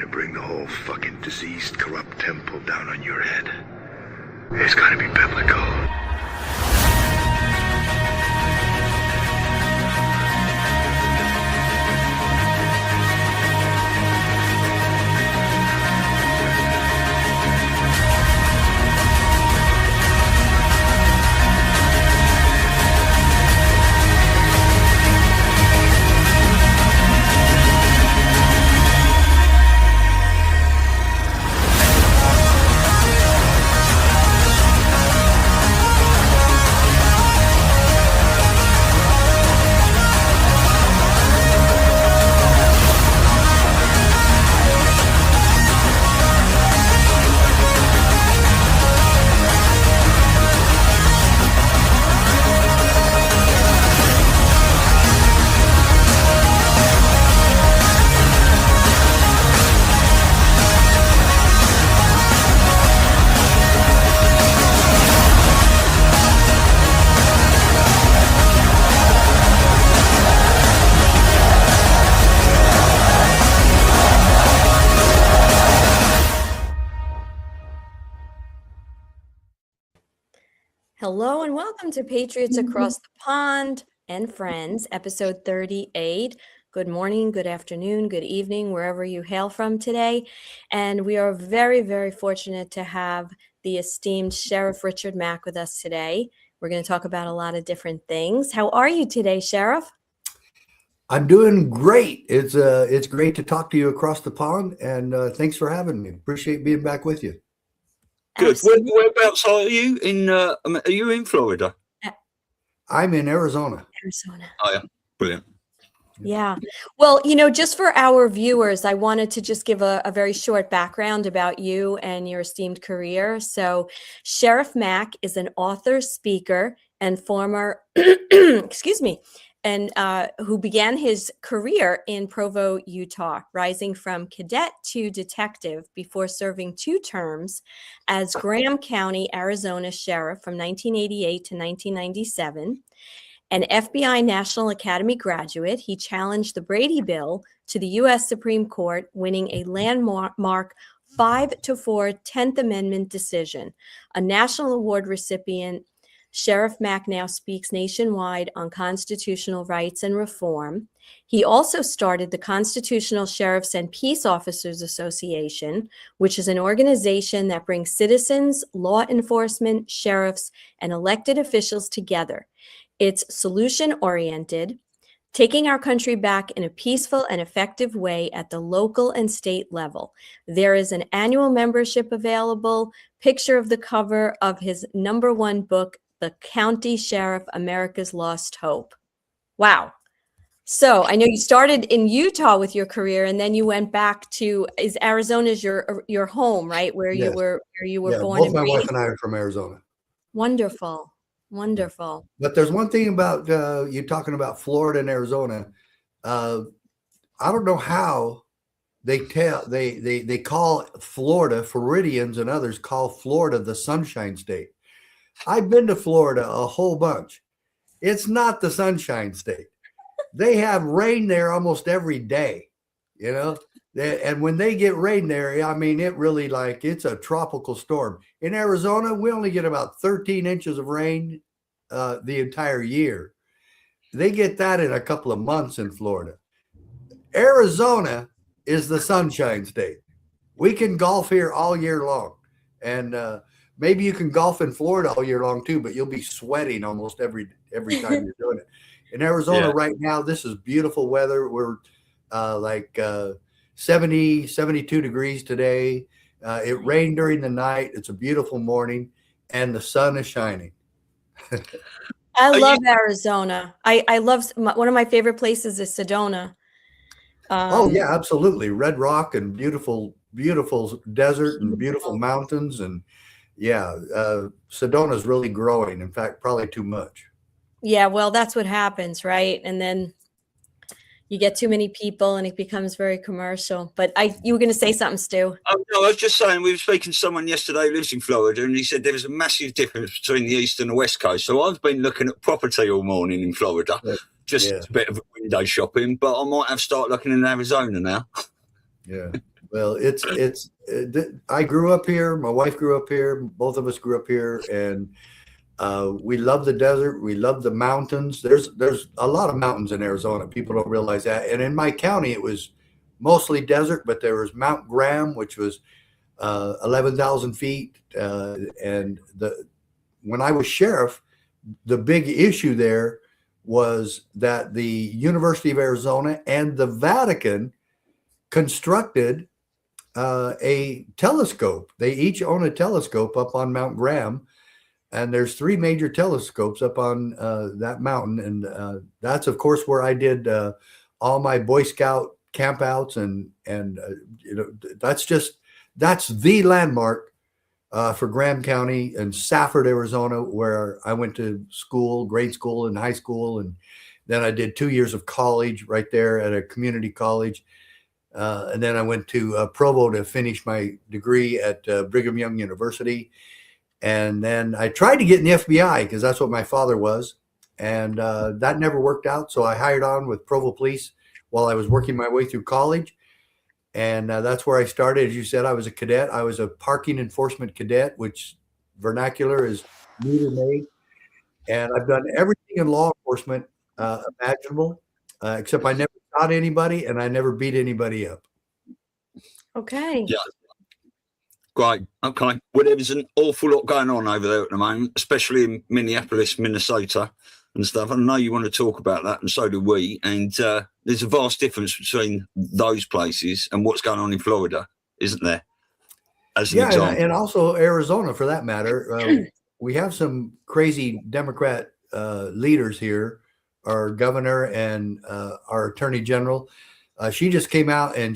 to bring the whole fucking diseased, corrupt temple down on your head. It's gonna be biblical. Hello and welcome to Patriots Across the Pond and Friends, episode 38. Good morning, good afternoon, good evening, wherever you hail from today. And we are very, very fortunate to have the esteemed Sheriff Richard Mack with us today. We're going to talk about a lot of different things. How are you today, Sheriff? I'm doing great. It's great to talk to you across the pond, and thanks for having me. Appreciate being back with you. Good. Whereabouts are you in? Are you in Florida? I'm in Arizona. Oh yeah, brilliant. Yeah. Well, just for our viewers, I wanted to just give a very short background about you and your esteemed career. So Sheriff Mack is an author, speaker, and former, excuse me, and who began his career in Provo, Utah, rising from cadet to detective before serving 2 terms as Graham County, Arizona Sheriff from 1988 to 1997. An FBI National Academy graduate, he challenged the Brady Bill to the U.S. Supreme Court, winning a landmark 5-4 10th Amendment decision. A National Award recipient, Sheriff Mack now speaks nationwide on constitutional rights and reform. He also started the Constitutional Sheriffs and Peace Officers Association, which is an organization that brings citizens, law enforcement, sheriffs, and elected officials together. It's solution-oriented, taking our country back in a peaceful and effective way at the local and state level. There is an annual membership available, picture of the cover of his #1 book, The County Sheriff, America's Lost Hope. Wow. So I know you started in Utah with your career, and then you went back to, is Arizona's your home, right? Where Yes. you were born Both and my raised. wife and I are from Arizona. Wonderful. Wonderful. But there's one thing about you talking about Florida and Arizona. I don't know how they call Florida, Floridians and others call Florida the Sunshine State. I've been to Florida a whole bunch. It's not the Sunshine State. They have rain there almost every day, and when they get rain there, I mean, it really it's a tropical storm. In Arizona, we only get about 13 inches of rain the entire year. They get that in a couple of months in Florida. Arizona is the Sunshine State. We can golf here all year long. And maybe you can golf in Florida all year long too, but you'll be sweating almost every time you're doing it. In Arizona right now, this is beautiful weather. We're 70, 72 degrees today. It rained during the night. It's a beautiful morning, and the sun is shining. I love Arizona. I love, one of my favorite places is Sedona. Oh yeah, absolutely. Red Rock and beautiful desert and beautiful mountains. And yeah, Sedona is really growing. In fact, probably too much. Yeah, well, that's what happens, right? And then you get too many people and it becomes very commercial. But you were going to say something, Stu. Oh, no, I was just saying, we were speaking to someone yesterday who lives in Florida, and he said there was a massive difference between the east and the west coast. So I've been looking at property all morning in Florida, just a bit of window shopping, but I might have to start looking in Arizona now. Yeah. Well, I grew up here. My wife grew up here. Both of us grew up here, and we love the desert. We love the mountains. There's a lot of mountains in Arizona. People don't realize that. And in my county, it was mostly desert, but there was Mount Graham, which was 11,000 feet. And when I was sheriff, the big issue there was that the University of Arizona and the Vatican constructed a telescope. They each own a telescope up on Mount Graham, and there's 3 major telescopes up on that mountain. And that's, of course, where I did all my Boy Scout campouts, and that's the landmark for Graham County and Safford, Arizona, where I went to school, grade school and high school, and then I did 2 years of college right there at a community college. And then I went to Provo to finish my degree at Brigham Young University. And then I tried to get in the FBI because that's what my father was. And that never worked out. So I hired on with Provo Police while I was working my way through college. And that's where I started. As you said, I was a cadet. I was a parking enforcement cadet, which vernacular is meter maid. And I've done everything in law enforcement imaginable, except I never shot anybody and I never beat anybody up. Okay. Yeah. Great. Okay. Well, there's an awful lot going on over there at the moment, especially in Minneapolis, Minnesota and stuff. I know you want to talk about that, and so do we. And there's a vast difference between those places and what's going on in Florida, isn't there? As an example. And also Arizona, for that matter. We have some crazy Democrat leaders here, our governor and our attorney general. She just came out and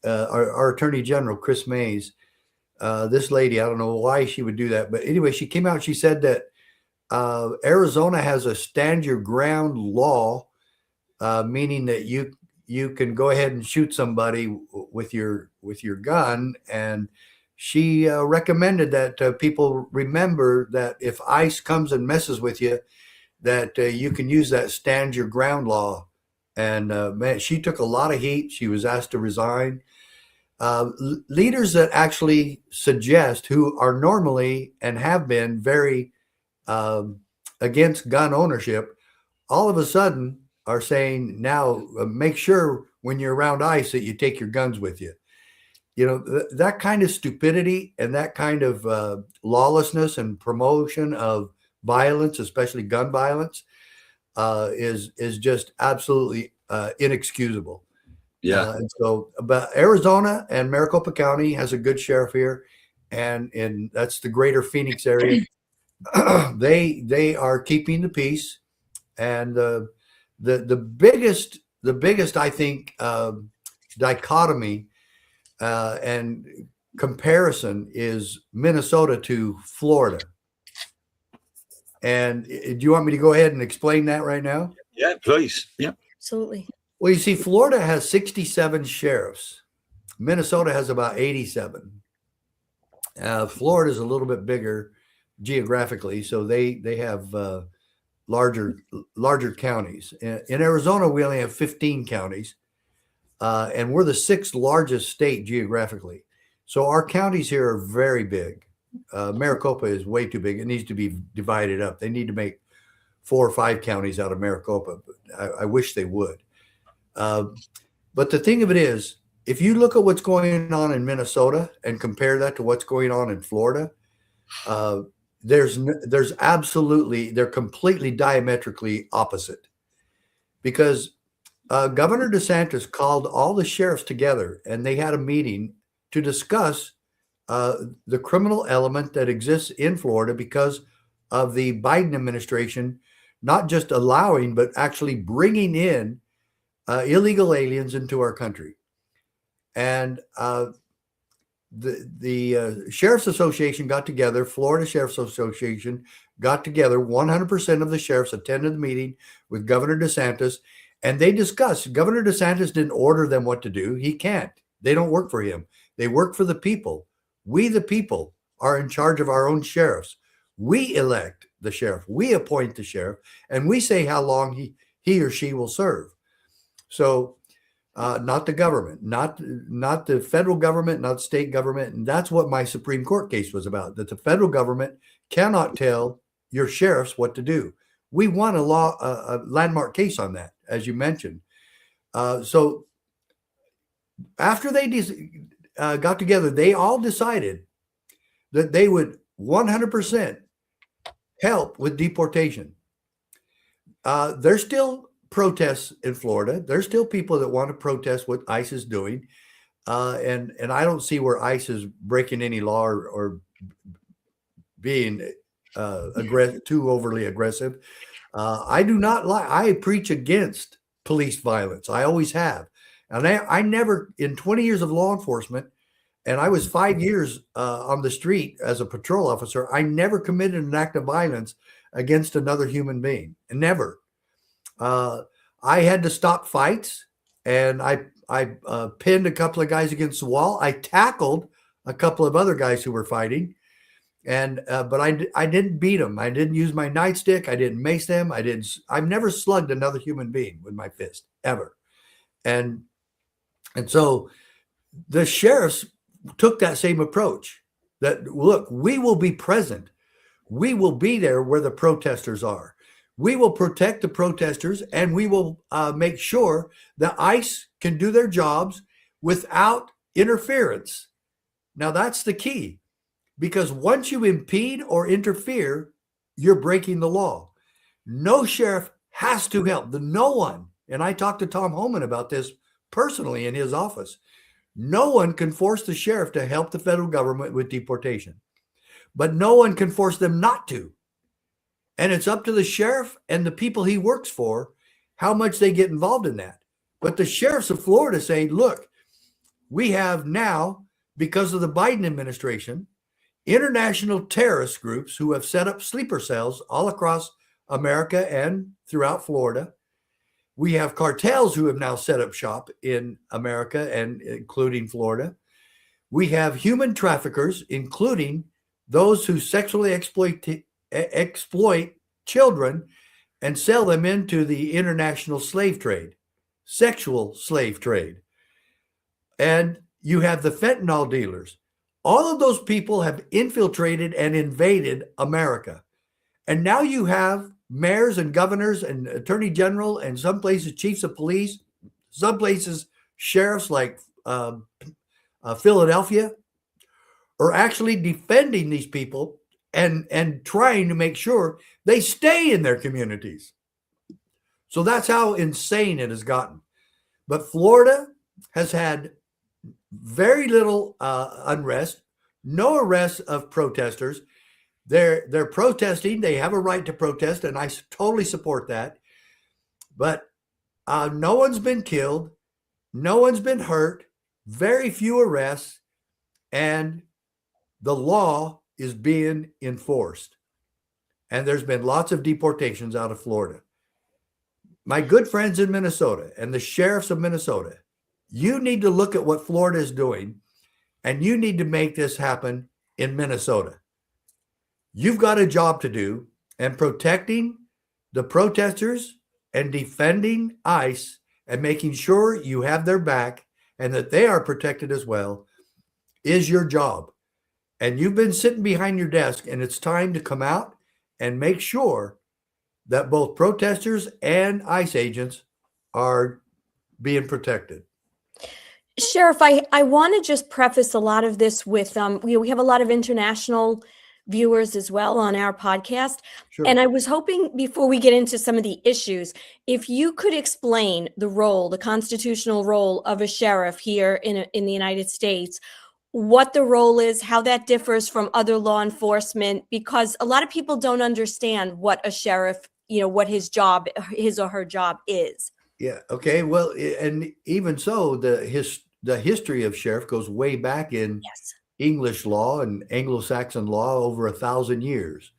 our attorney general, Chris Mays, this lady, I don't know why she would do that, but anyway, she came out. She said that Arizona has a stand your ground law, meaning that you can go ahead and shoot somebody with your gun. And she recommended that people remember that if ICE comes and messes with you, that you can use that stand your ground law. And man, she took a lot of heat. She was asked to resign. Leaders that actually suggest, who are normally and have been very against gun ownership, all of a sudden are saying now, make sure when you're around ICE that you take your guns with you. That kind of stupidity and that kind of lawlessness and promotion of violence, especially gun violence, is just absolutely inexcusable. Yeah. And so, but Arizona and Maricopa County has a good sheriff here, and that's the greater Phoenix area. They are keeping the peace, and the biggest I think dichotomy and comparison is Minnesota to Florida. And do you want me to go ahead and explain that right now? Yeah, please. Yeah, absolutely. Well, you see, Florida has 67 sheriffs. Minnesota has about 87. Florida is a little bit bigger geographically, so they have larger counties. In Arizona, we only have 15 counties, and we're the 6th largest state geographically. So our counties here are very big. Maricopa is way too big. It needs to be divided up. They need to make 4 or 5 counties out of Maricopa. But I wish they would. But the thing of it is, if you look at what's going on in Minnesota and compare that to what's going on in Florida, there's absolutely, they're completely diametrically opposite. Because Governor DeSantis called all the sheriffs together and they had a meeting to discuss the criminal element that exists in Florida because of the Biden administration not just allowing, but actually bringing in illegal aliens into our country. And the Sheriff's Association got together, Florida Sheriff's Association got together, 100% of the sheriffs attended the meeting with Governor DeSantis, and they discussed. Governor DeSantis didn't order them what to do. He can't. They don't work for him. They work for the people. We, the people, are in charge of our own sheriffs. We elect the sheriff. We appoint the sheriff, and we say how long he or she will serve. So not the government, not the federal government, not state government. And that's what my Supreme Court case was about, that the federal government cannot tell your sheriffs what to do. We won a landmark case on that, as you mentioned. So after they got together, they all decided that they would 100% help with deportation. There's still protests in Florida. There's still people that want to protest what ICE is doing. And I don't see where ICE is breaking any law or being too overly aggressive. I do not like, I preach against police violence. I always have. And I never, in 20 years of law enforcement, and I was 5 years on the street as a patrol officer, I never committed an act of violence against another human being. Never. I had to stop fights, and I pinned a couple of guys against the wall. I tackled a couple of other guys who were fighting, and but I didn't beat them. I didn't use my nightstick. I didn't mace them. I've never slugged another human being with my fist, ever. And so the sheriffs took that same approach, that, look, we will be present. We will be there where the protesters are. We will protect the protesters, and we will make sure that ICE can do their jobs without interference. Now, that's the key, because once you impede or interfere, you're breaking the law. No sheriff has to help. No one, and I talked to Tom Homan about this personally in his office, no one can force the sheriff to help the federal government with deportation, but no one can force them not to. And it's up to the sheriff and the people he works for how much they get involved in that. But the sheriffs of Florida say, look, we have now, because of the Biden administration, international terrorist groups who have set up sleeper cells all across America and throughout Florida. We have cartels who have now set up shop in America and including Florida. We have human traffickers, including those who sexually exploit children and sell them into the international slave trade, sexual slave trade. And you have the fentanyl dealers. All of those people have infiltrated and invaded America. And now you have mayors and governors and attorney general, and some places chiefs of police, some places sheriffs like Philadelphia, are actually defending these people and trying to make sure they stay in their communities. So that's how insane it has gotten. But Florida has had very little unrest, no arrests of protesters. They're protesting. They have a right to protest, and I totally support that. But no one's been killed. No one's been hurt. Very few arrests. And the law is being enforced. And there's been lots of deportations out of Florida. My good friends in Minnesota and the sheriffs of Minnesota, you need to look at what Florida is doing, and you need to make this happen in Minnesota. You've got a job to do, and protecting the protesters and defending ICE and making sure you have their back and that they are protected as well is your job. And you've been sitting behind your desk, and it's time to come out and make sure that both protesters and ICE agents are being protected. Sheriff, I want to just preface a lot of this with, we have a lot of international viewers as well on our podcast. Sure. And I was hoping, before we get into some of the issues, if you could explain the constitutional role of a sheriff here in the United States, what the role is, how that differs from other law enforcement, because a lot of people don't understand what a sheriff, what his or her job is. Yeah. Okay. Well, and even so, the history of sheriff goes way back in English law and Anglo-Saxon law, over 1,000 years.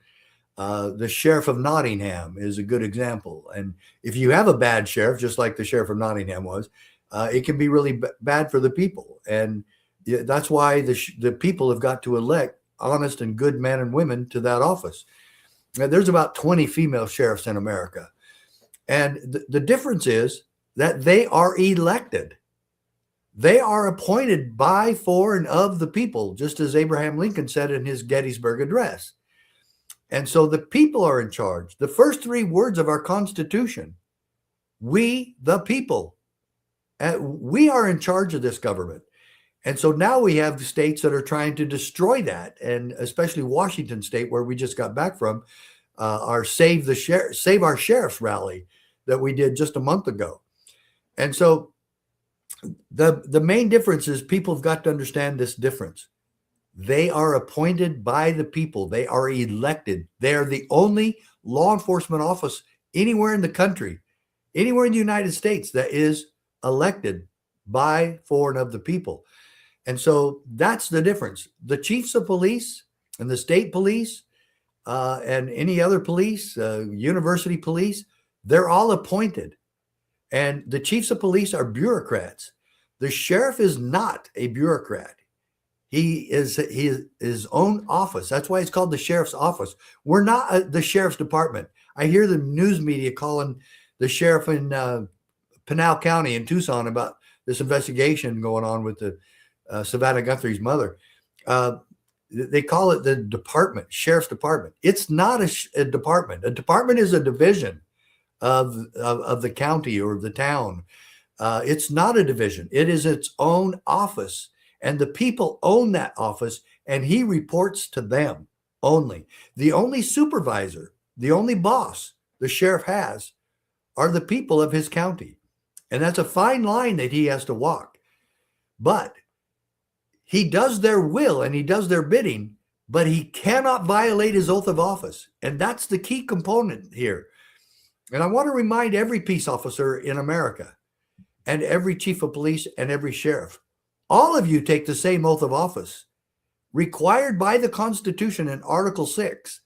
The Sheriff of Nottingham is a good example. And if you have a bad sheriff, just like the Sheriff of Nottingham was, it can be really bad for the people. And that's why the people have got to elect honest and good men and women to that office. Now, there's about 20 female sheriffs in America. And the difference is that they are elected. They are appointed by, for, and of the people, just as Abraham Lincoln said in his Gettysburg Address. And so the people are in charge. The first three words of our Constitution, we the people, we are in charge of this government. And so now we have states that are trying to destroy that, and especially Washington State, where we just got back from our Save Our Sheriffs rally that we did just a month ago. And so the main difference is people have got to understand this difference. They are appointed by the people. They are elected. They are the only law enforcement office anywhere in the country, anywhere in the United States, that is elected by, for, and of the people. And so that's the difference. The chiefs of police and the state police and any other police, university police, they're all appointed. And the chiefs of police are bureaucrats. The sheriff is not a bureaucrat. He is his own office. That's why it's called the sheriff's office. We're not the sheriff's department. I hear the news media calling the sheriff in Pinal County in Tucson about this investigation going on with the Savannah Guthrie's mother. They call it the department, sheriff's department. It's not a department. A department is a division of the county or the town. It's not a division. It is its own office, and the people own that office, and he reports to them only. The only supervisor, the only boss the sheriff has are the people of his county. And that's a fine line that he has to walk. But he does their will and he does their bidding, but he cannot violate his oath of office. And that's the key component here. And I want to remind every peace officer in America and every chief of police and every sheriff, all of you take the same oath of office required by the Constitution in Article 6.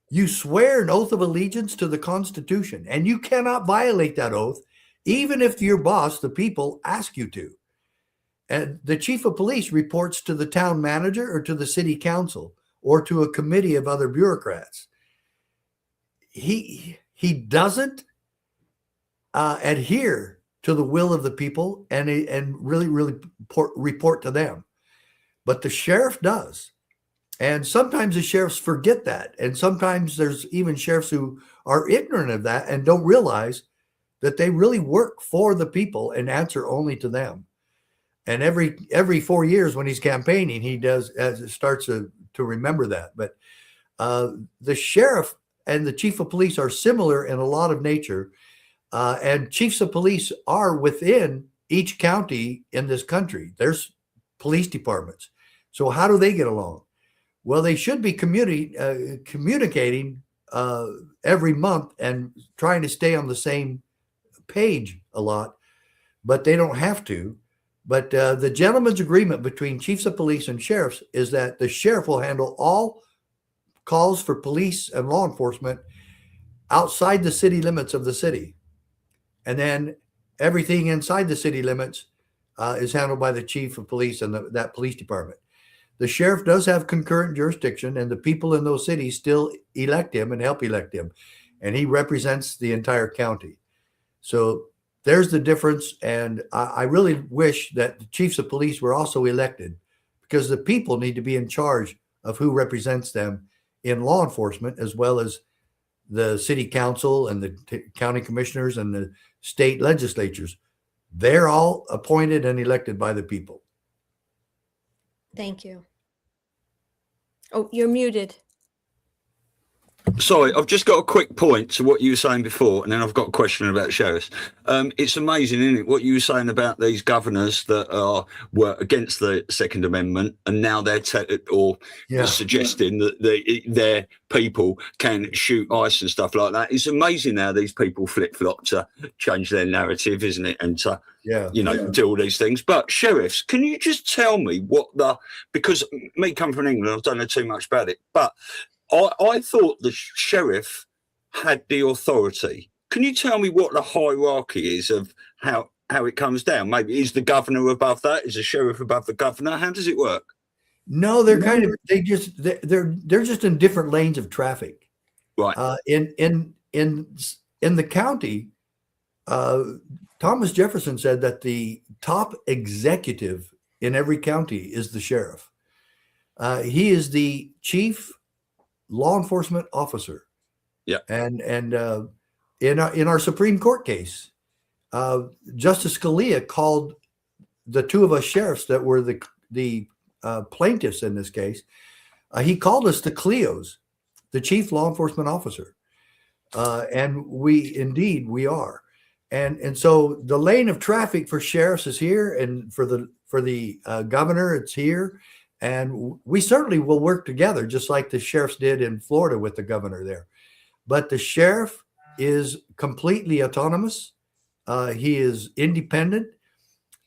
You swear an oath of allegiance to the Constitution, and you cannot violate that oath, even if your boss, the people, ask you to. And the chief of police reports to the town manager or to the city council or to a committee of other bureaucrats. He doesn't adhere to the will of the people and really report to them. But the sheriff does. And sometimes the sheriffs forget that. And sometimes there's even sheriffs who are ignorant of that and don't realize that they really work for the people and answer only to them. And every 4 years when he's campaigning, he starts to remember that. But the sheriff and the chief of police are similar in a lot of nature. And chiefs of police are within each county in this country. There's police departments. So how do they get along? Well, they should be communicating every month and trying to stay on the same page a lot, but they don't have to. But the gentleman's agreement between chiefs of police and sheriffs is that the sheriff will handle all calls for police and law enforcement outside the city limits of the city. And then everything inside the city limits is handled by the chief of police and that police department. The sheriff does have concurrent jurisdiction, and the people in those cities still elect him and help elect him. And he represents the entire county. So there's the difference. And I really wish that the chiefs of police were also elected, because the people need to be in charge of who represents them in law enforcement, as well as the city council and the county commissioners and the state legislatures. They're all appointed and elected by the people. Thank you. Oh, you're muted. Sorry, I've just got a quick point to what you were saying before, and then I've got a question about sheriffs. It's amazing, isn't it, what you were saying about these governors that were against the Second Amendment, and now they're suggesting that their people can shoot ICE and stuff like that. It's amazing how these people flip-flop to change their narrative, isn't it, and to do all these things. But sheriffs, can you just tell me because me coming from England, I don't know too much about it, but I thought the sheriff had the authority. Can you tell me what the hierarchy is of how it comes down? Maybe is the governor above that? Is the sheriff above the governor? How does it work? No, they're they're just in different lanes of traffic. Right. In the county, Thomas Jefferson said that the top executive in every county is the sheriff. He is the chief law enforcement officer. Yeah. And in our Supreme Court case, Justice Scalia called the two of us sheriffs that were the plaintiffs in this case. He called us the Cleos, the chief law enforcement officer. And we are. And so the lane of traffic for sheriffs is here, and for the governor, it's here. And we certainly will work together, just like the sheriffs did in Florida with the governor there. But the sheriff is completely autonomous. He is independent,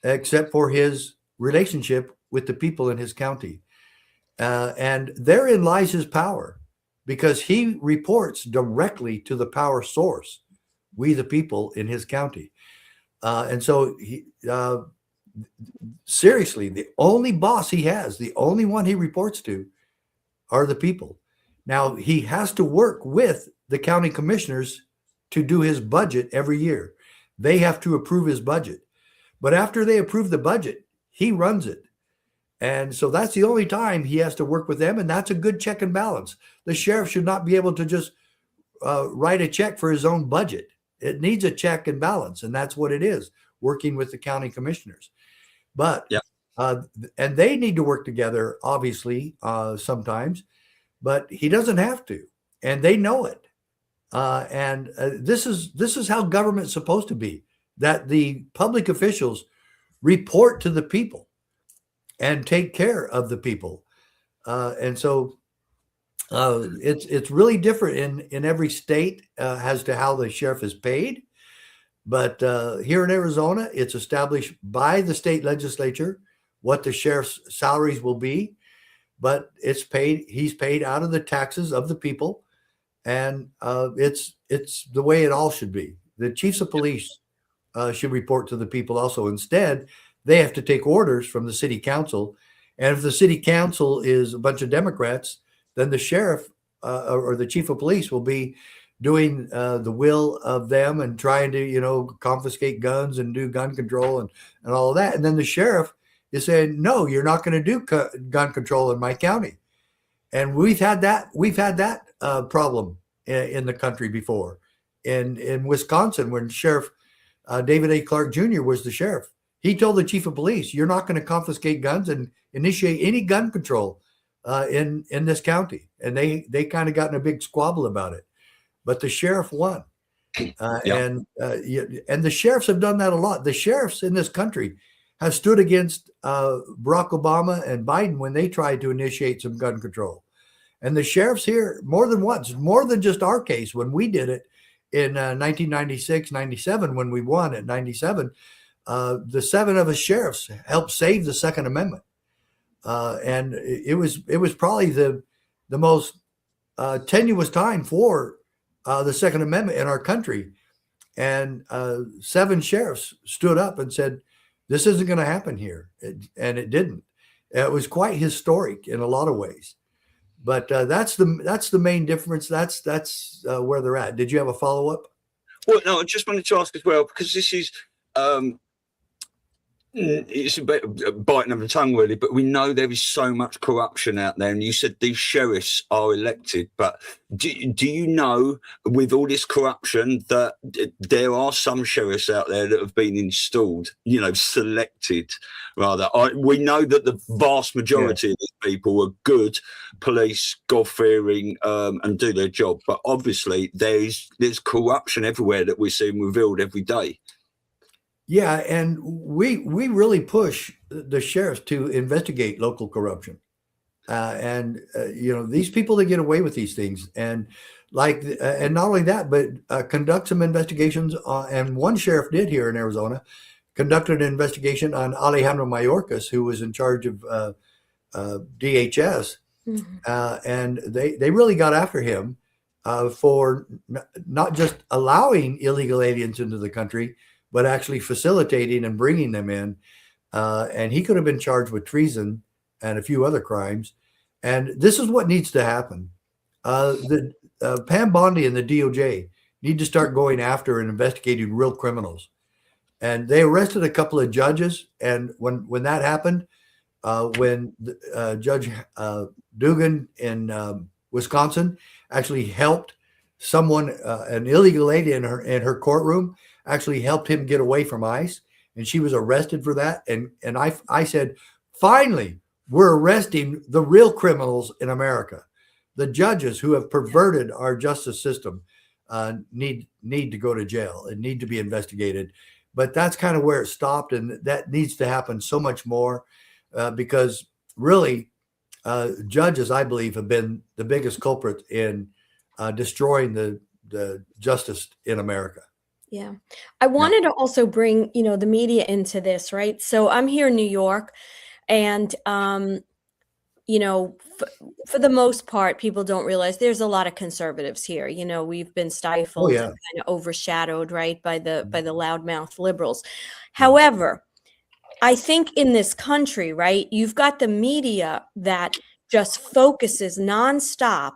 except for his relationship with the people in his county. And therein lies his power, because he reports directly to the power source, we the people in his county. And so seriously, the only boss he has, the only one he reports to, are the people. Now, he has to work with the county commissioners to do his budget every year. They have to approve his budget. But after they approve the budget, he runs it. And so that's the only time he has to work with them, and that's a good check and balance. The sheriff should not be able to just write a check for his own budget. It needs a check and balance, and that's what it is, working with the county commissioners. But yeah, and they need to work together, obviously, sometimes, but he doesn't have to, and they know it. And this is how government's supposed to be, that the public officials report to the people and take care of the people. And so it's really different in every state as to how the sheriff is paid. But here in Arizona, it's established by the state legislature what the sheriff's salaries will be. But he's paid out of the taxes of the people. And it's the way it all should be. The chiefs of police should report to the people also. Instead, they have to take orders from the city council. And if the city council is a bunch of Democrats, then the sheriff or the chief of police will be doing the will of them and trying to, confiscate guns and do gun control and all of that. And then the sheriff is saying, no, you're not going to do gun control in my county. And we've had that problem in the country before. In Wisconsin, when Sheriff David A. Clark Jr. was the sheriff, he told the chief of police, you're not going to confiscate guns and initiate any gun control in this county. And they kind of got in a big squabble about it. But the sheriff won. And the sheriffs have done that a lot. The sheriffs in this country have stood against Barack Obama and Biden when they tried to initiate some gun control. And the sheriffs here, more than once, more than just our case, when we did it in 1996, 97, when we won at 97, the 7 of us sheriffs helped save the Second Amendment. And it was probably the most tenuous time for the Second Amendment in our country. And 7 sheriffs stood up and said, this isn't going to happen here. And it didn't. It was quite historic in a lot of ways. But that's the main difference. That's where they're at. Did you have a follow-up? Well, no, I just wanted to ask as well, because this is it's a bit biting of the tongue, really, but we know there is so much corruption out there. And you said these sheriffs are elected, but do you know, with all this corruption, that there are some sheriffs out there that have been installed, selected rather? We know that the vast majority of these people are good police, God-fearing, and do their job. But obviously there's corruption everywhere that we're seeing revealed every day. Yeah, and we really push the sheriffs to investigate local corruption, and these people that get away with these things, and and not only that, but conduct some investigations. And one sheriff did here in Arizona, conducted an investigation on Alejandro Mayorkas, who was in charge of DHS, and they really got after him for not just allowing illegal aliens into the country, but actually facilitating and bringing them in. And he could have been charged with treason and a few other crimes. And this is what needs to happen. Pam Bondi and the DOJ need to start going after and investigating real criminals. And they arrested a couple of judges. And when that happened, when Judge Dugan in Wisconsin actually helped someone, an illegal lady in her courtroom, actually helped him get away from ICE, and she was arrested for that. And I said, finally, we're arresting the real criminals in America. The judges who have perverted our justice system need to go to jail and need to be investigated. But that's kind of where it stopped, and that needs to happen so much more because really, judges, I believe, have been the biggest culprit in destroying the justice in America. Yeah. I wanted to also bring, the media into this, right? So I'm here in New York, and, for the most part, people don't realize there's a lot of conservatives here. We've been stifled and kind of overshadowed, right, by the loudmouth liberals. However, I think in this country, right, you've got the media that just focuses nonstop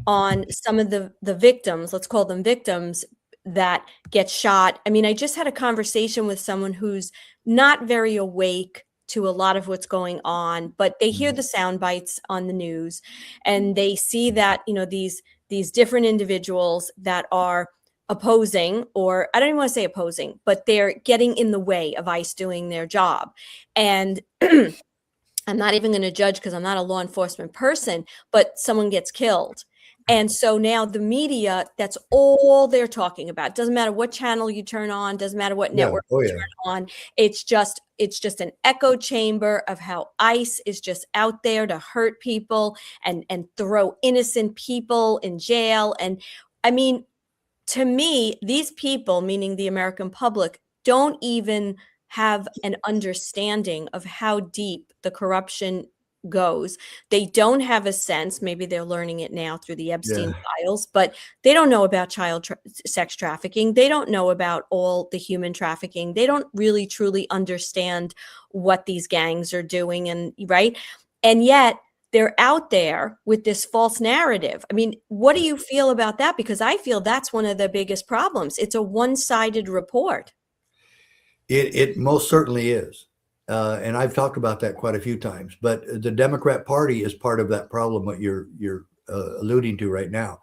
on some of the victims, let's call them victims, that get shot. I mean, I just had a conversation with someone who's not very awake to a lot of what's going on, but they hear the sound bites on the news, and they see that, these different individuals that are opposing, or I don't even want to say opposing, but they're getting in the way of ICE doing their job. And I'm not even going to judge because I'm not a law enforcement person, but someone gets killed. And so now the media, that's all they're talking about. Doesn't matter what channel you turn on, doesn't matter what network you turn on. It's just an echo chamber of how ICE is just out there to hurt people and throw innocent people in jail. And I mean, to me, these people, meaning the American public, don't even have an understanding of how deep the corruption goes. They don't have a sense, maybe they're learning it now through the Epstein files, but they don't know about child sex trafficking. They don't know about all the human trafficking. They don't really truly understand what these gangs are doing, and right. And yet they're out there with this false narrative. I mean, what do you feel about that? Because I feel that's one of the biggest problems. It's a one-sided report. It most certainly is. And I've talked about that quite a few times, but the Democrat Party is part of that problem, what you're alluding to right now.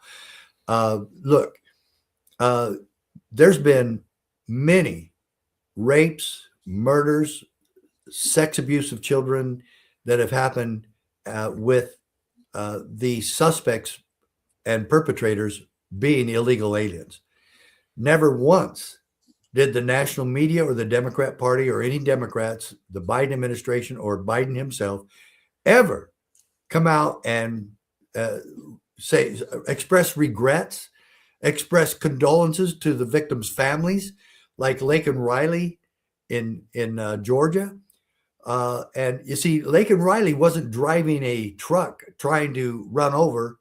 Look, there's been many rapes, murders, sex abuse of children that have happened with the suspects and perpetrators being illegal aliens. Never once did the national media or the Democrat Party or any Democrats, the Biden administration or Biden himself, ever come out and express regrets, express condolences to the victims' families, like Laken Riley in Georgia. And you see, Laken Riley wasn't driving a truck trying to run over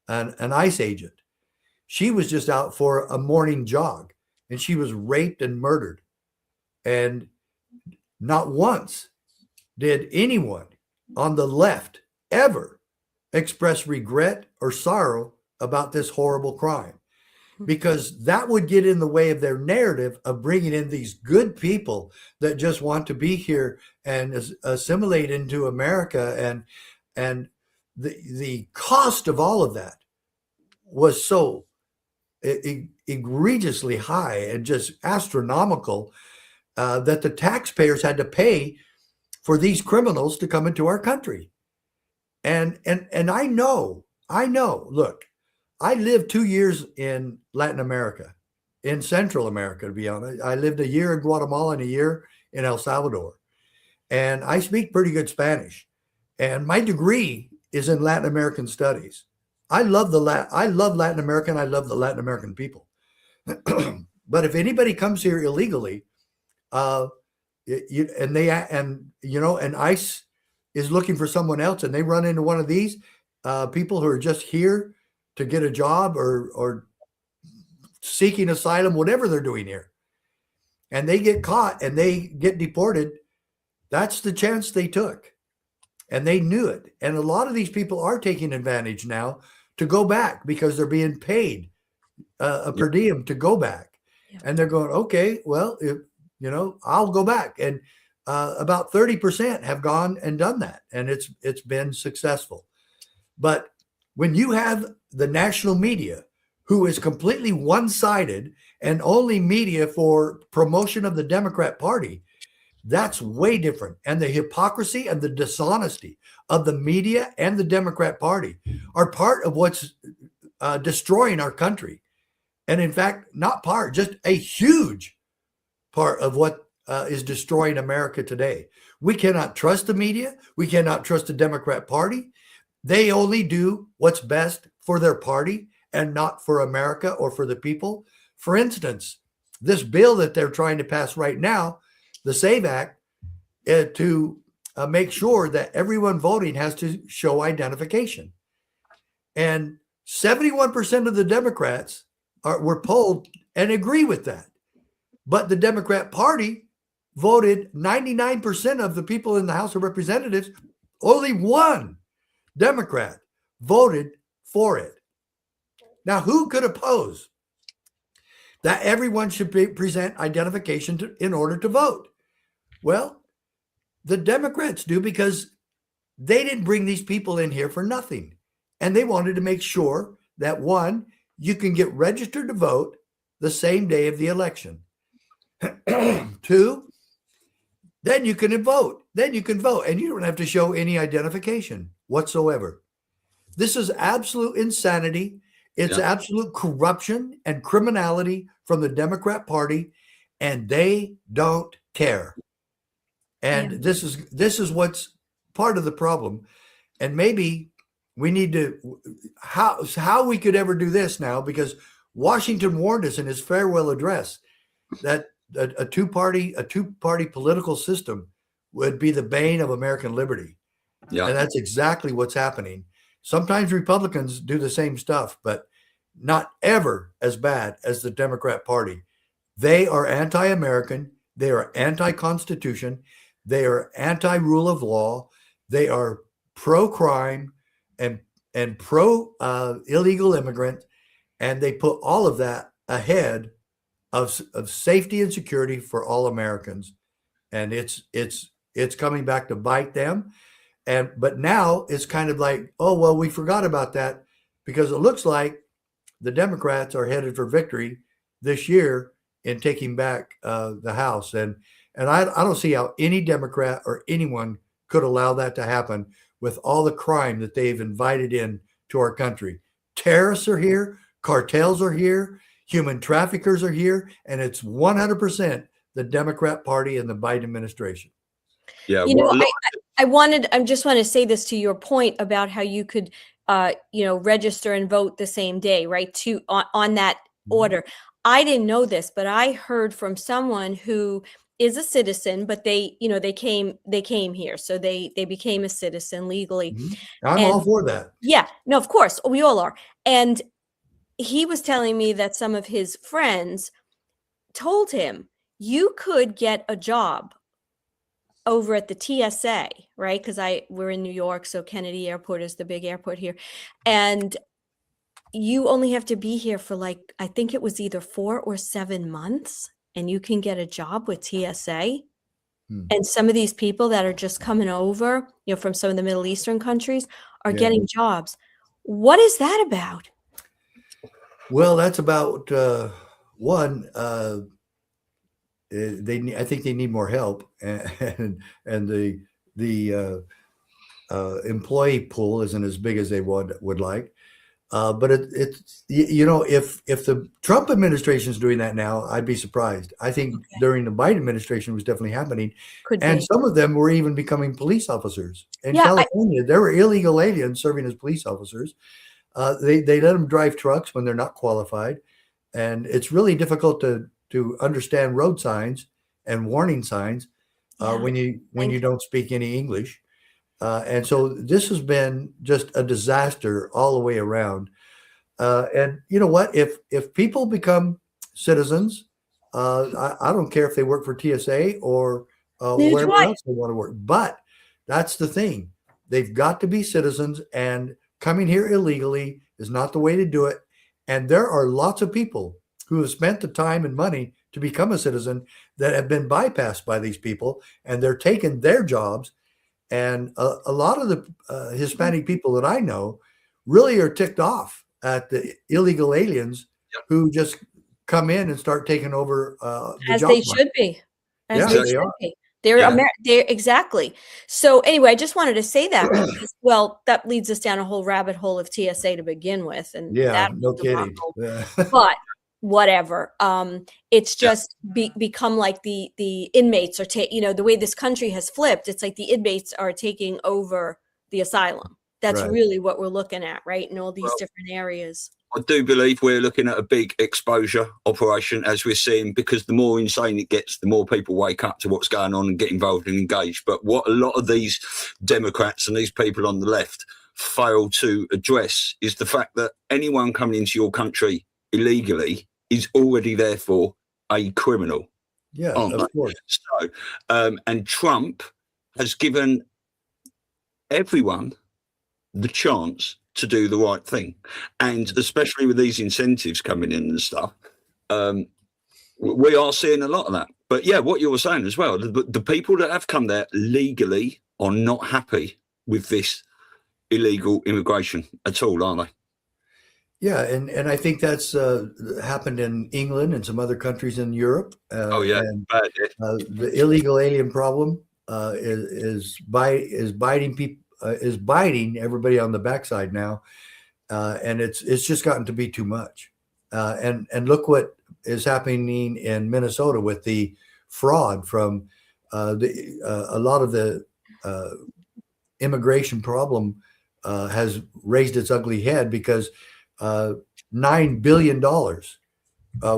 an ICE agent. She was just out for a morning jog, and she was raped and murdered. And not once did anyone on the left ever express regret or sorrow about this horrible crime, because that would get in the way of their narrative of bringing in these good people that just want to be here and assimilate into America. And the cost of all of that was so egregiously high and just astronomical that the taxpayers had to pay for these criminals to come into our country. And I know, look, I lived 2 years in Latin America, in Central America, to be honest. I lived a year in Guatemala and a year in El Salvador. And I speak pretty good Spanish. And my degree is in Latin American studies. I love Latin America, and I love the Latin American people. But if anybody comes here illegally, and ICE is looking for someone else, and they run into one of these people who are just here to get a job or seeking asylum, whatever they're doing here, and they get caught and they get deported, that's the chance they took. And they knew it. And a lot of these people are taking advantage now to go back because they're being paid per diem to go back. Yeah. And they're going, okay, well, if, I'll go back. And about 30% have gone and done that. And it's been successful. But when you have the national media, who is completely one-sided and only media for promotion of the Democrat Party, that's way different. And the hypocrisy and the dishonesty of the media and the Democrat Party are part of what's destroying our country. And in fact, not part, just a huge part of what is destroying America today. We cannot trust the media. We cannot trust the Democrat Party. They only do what's best for their party and not for America or for the people. For instance, this bill that they're trying to pass right now, the SAVE Act, to make sure that everyone voting has to show identification. And 71% of the Democrats were polled and agree with that. But the Democrat Party voted 99% of the people in the House of Representatives. Only one Democrat voted for it. Now, who could oppose that everyone should present identification in order to vote? Well, the Democrats do, because they didn't bring these people in here for nothing. And they wanted to make sure that, one, you can get registered to vote the same day of the election. Two, then you can vote. Then you can vote, and you don't have to show any identification whatsoever. This is absolute insanity. It's absolute corruption and criminality from the Democrat Party, and they don't care. And this is what's part of the problem. And maybe we need to, how we could ever do this now, because Washington warned us in his farewell address that a two-party political system would be the bane of American liberty. Yeah. And that's exactly what's happening. Sometimes Republicans do the same stuff, but not ever as bad as the Democrat Party. They are anti-American. They are anti-Constitution. They are anti-rule of law. They are pro-crime and pro-illegal immigrant. And they put all of that ahead of safety and security for all Americans. And it's coming back to bite them. But now it's kind of like, oh, well, we forgot about that, because it looks like the Democrats are headed for victory this year in taking back the House. And I don't see how any Democrat or anyone could allow that to happen with all the crime that they've invited in to our country. Terrorists are here, cartels are here, human traffickers are here, and it's 100% the Democrat Party and the Biden administration. Yeah, I just want to say this to your point about how you could, register and vote the same day, right? On that order. I didn't know this, but I heard from someone who is a citizen, but they came here, so they became a citizen legally. I'm all for that. Yeah, no, of course, we all are. And he was telling me that some of his friends told him, you could get a job over at the TSA, right? Because we're in New York, so Kennedy Airport is the big airport here. And you only have to be here for I think it was either 4 or 7 months, and you can get a job with TSA. And some of these people that are just coming over, from some of the Middle Eastern countries are getting jobs. What is that about? Well, that's about one. I think they need more help, and the employee pool isn't as big as they would like. But it's if the Trump administration is doing that now, I'd be surprised. I think during the Biden administration it was definitely happening. And some of them were even becoming police officers. In California, there were illegal aliens serving as police officers. They let them drive trucks when they're not qualified. And it's really difficult to understand road signs and warning signs when you don't speak any English. And so this has been just a disaster all the way around. And you know what? If people become citizens, I don't care if they work for TSA or wherever else they want to work. But that's the thing. They've got to be citizens, and coming here illegally is not the way to do it. And there are lots of people who have spent the time and money to become a citizen that have been bypassed by these people, and they're taking their jobs. And a lot of the Hispanic people that I know really are ticked off at the illegal aliens who just come in and start taking over the as job they market. should be. As Yeah, they they should are. be. They're exactly. So anyway, I just wanted to say that because, well, that leads us down a whole rabbit hole of TSA to begin with, and Yeah, that no kidding. debacle. But whatever. It's just become like the inmates are the way this country has flipped. It's like the inmates are taking over the asylum. That's Right. really what we're looking at, right? In all these different areas. I do believe we're looking at a big exposure operation, as we're seeing, because the more insane it gets, the more people wake up to what's going on and get involved and engaged. But what a lot of these Democrats and these people on the left fail to address is the fact that anyone coming into your country illegally is already therefore a criminal. Yeah, of course. So, and Trump has given everyone the chance to do the right thing, and especially with these incentives coming in and stuff, we are seeing a lot of that. But yeah, what you were saying as well, the people that have come there legally are not happy with this illegal immigration at all, are they? Yeah, and I think that's happened in England and some other countries in Europe. And, the illegal alien problem is biting people. Is biting everybody on the backside now, and it's just gotten to be too much. And look what is happening in Minnesota with the fraud from a lot of the immigration problem has raised its ugly head because $9 billion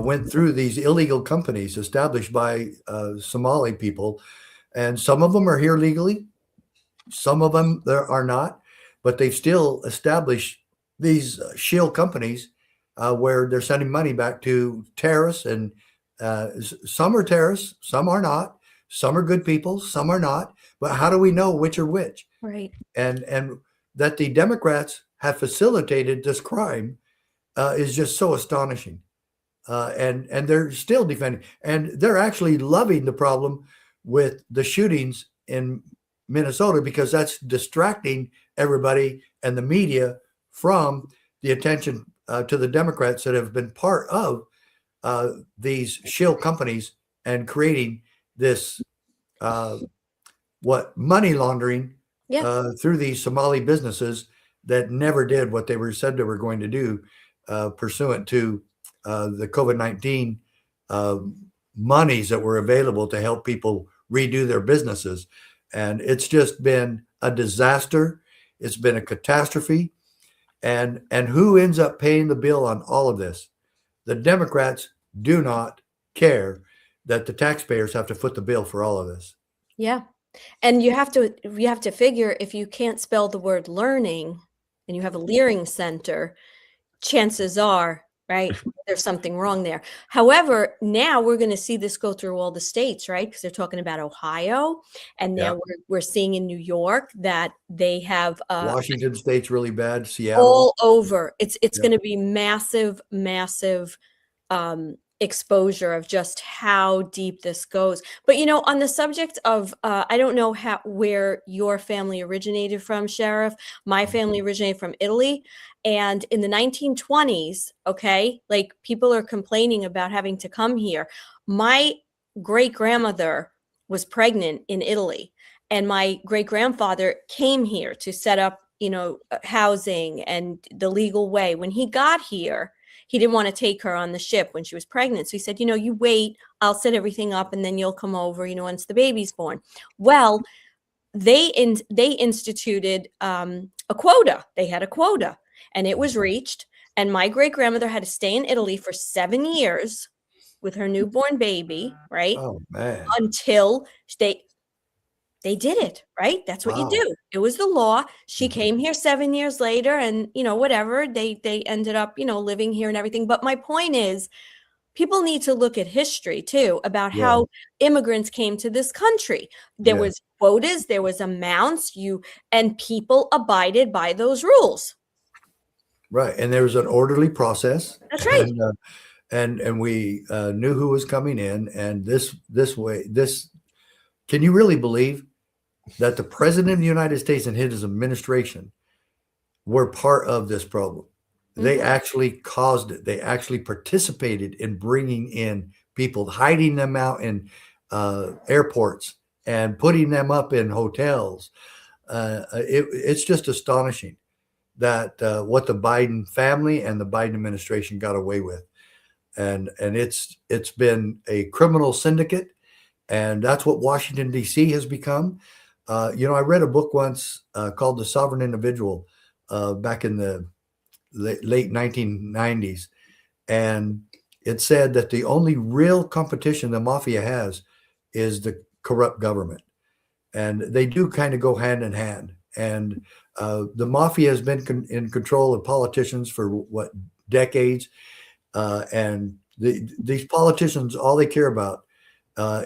went through these illegal companies established by Somali people, and some of them are here legally. Some of them there are not, but they've still established these shill companies where they're sending money back to terrorists, and some are terrorists, some are not, some are good people, some are not. But how do we know which are which? Right. And that the Democrats have facilitated this crime is just so astonishing. And they're still defending, and they're actually loving the problem with the shootings in Minnesota because that's distracting everybody and the media from the attention to the Democrats that have been part of these shill companies and creating this money laundering through these Somali businesses that never did what they were said they were going to do pursuant to the COVID-19 monies that were available to help people redo their businesses. And it's just been a disaster. It's been a catastrophe. And who ends up paying the bill on all of this? The Democrats do not care that the taxpayers have to foot the bill for all of this. Yeah. And you have to figure if you can't spell the word learning and you have a Leering Center, chances are, right, there's something wrong there. However, now we're going to see this go through all the states, right? Because they're talking about Ohio, and now we're seeing in New York that they have Washington State's really bad, Seattle, all over. It's going to be massive exposure of just how deep this goes. But on the subject of I don't know where your family originated from, Sheriff. My family originated from Italy. And in the 1920s, like people are complaining about having to come here. My great grandmother was pregnant in Italy, and my great grandfather came here to set up, housing and the legal way. When he got here, he didn't want to take her on the ship when she was pregnant. So he said, you wait, I'll set everything up and then you'll come over, once the baby's born. Well, they instituted a quota. They had a quota. And it was reached. And my great grandmother had to stay in Italy for 7 years with her newborn baby, right? Oh, man. Until they did it, right? That's what you do. It was the law. She came here 7 years later and, whatever, they ended up, living here and everything. But my point is, people need to look at history too, about how immigrants came to this country. There was quotas, there was amounts, and people abided by those rules. Right. And there was an orderly process. That's right. And we knew who was coming in. And can you really believe that the president of the United States and his administration were part of this problem? They actually caused it. They actually participated in bringing in people, hiding them out in airports and putting them up in hotels. It's just astonishing that what the Biden family and the Biden administration got away with. And it's been a criminal syndicate. And that's what Washington, D.C. has become. I read a book once called The Sovereign Individual back in the late 1990s. And it said that the only real competition the mafia has is the corrupt government. And they do kind of go hand in hand. And the mafia has been in control of politicians for decades. And these politicians, all they care about